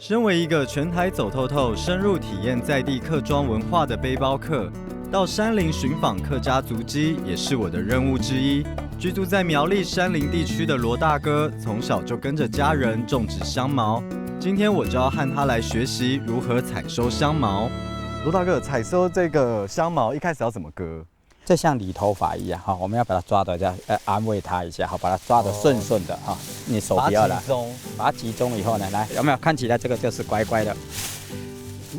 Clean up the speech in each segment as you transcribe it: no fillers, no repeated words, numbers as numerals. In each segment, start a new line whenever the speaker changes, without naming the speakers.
身为一个全台走透透、深入体验在地客庄文化的背包客，到山林寻访客家足迹也是我的任务之一。居住在苗栗山林地区的罗大哥，从小就跟着家人种植香茅。今天我就要和他来学习如何采收香茅。罗大哥，采收这个香茅一开始要怎么割？
就像理头发一样哈，我们要把它抓的这样，安慰它一下，好，把它抓得顺顺的哈。你手不要来，把它集中以后呢，来有没有看起来这个就是乖乖的？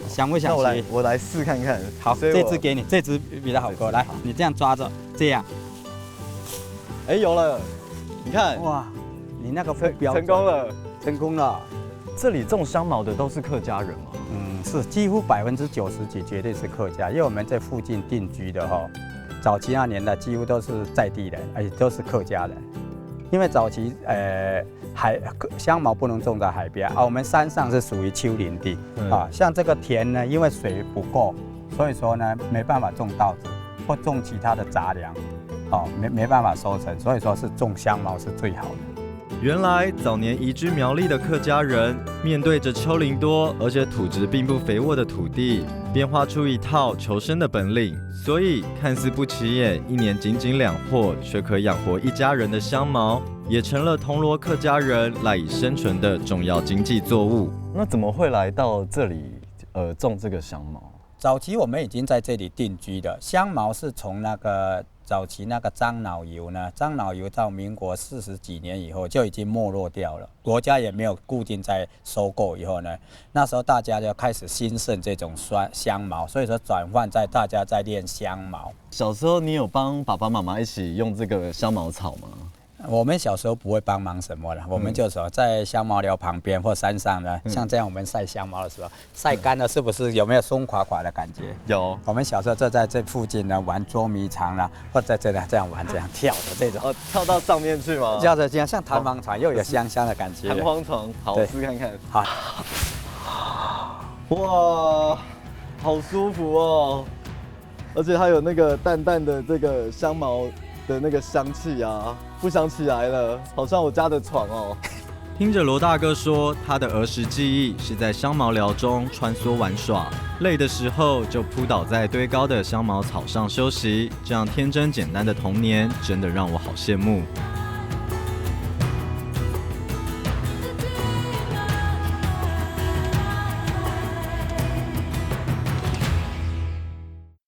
想不想学？
我来试看看。
好，这只给你，这只比较好割。来，你这样抓着，这样。
哎，有了，你看，
哇，你那个
成功了，
成功了。
这里种香茅的都是客家人吗？
是几乎90%几绝对是客家，因为我们在附近定居的哈。早期那年代几乎都是在地人，而且都是客家人。因为早期香茅不能种在海边啊，我们山上是属于丘陵地啊。像这个田呢，因为水不够，所以说呢没办法种稻子或种其他的杂粮，没办法收成，所以说是种香茅是最好的。
原来早年移居苗栗的客家人，面对着丘陵多而且土质并不肥沃的土地，变化出一套求生的本领。所以看似不起眼，一年仅仅2获，却可养活一家人的香茅，也成了铜锣客家人赖以生存的重要经济作物。那怎么会来到这里种这个香茅？
早期我们已经在这里定居的，香茅是从那个早期那个樟脑油呢，樟脑油到民国40几年以后就已经没落掉了，国家也没有固定在收购以后呢，那时候大家就开始兴盛这种香茅，所以说转换在大家在练香茅。
小时候你有帮爸爸妈妈一起用这个香茅草吗？
我们小时候不会帮忙什么了，我们就说在香茅寮旁边或山上呢，像这样我们晒香茅的时候，晒干了是不是有没有松垮垮的感觉？
有。
我们小时候就在这附近呢玩捉迷藏啦，或者在这样玩这样跳的这种。
跳到上面去吗？
跳着这样像弹簧床，又有香香的感觉。
弹簧床，好，试看看。
好。
哇，好舒服哦，而且它有那个淡淡的这个香茅的那个香气啊，不想起来了，好像我家的床哦。听着罗大哥说，他的儿时记忆是在香茅寮中穿梭玩耍，累的时候就扑倒在堆高的香茅草上休息，这样天真简单的童年，真的让我好羡慕。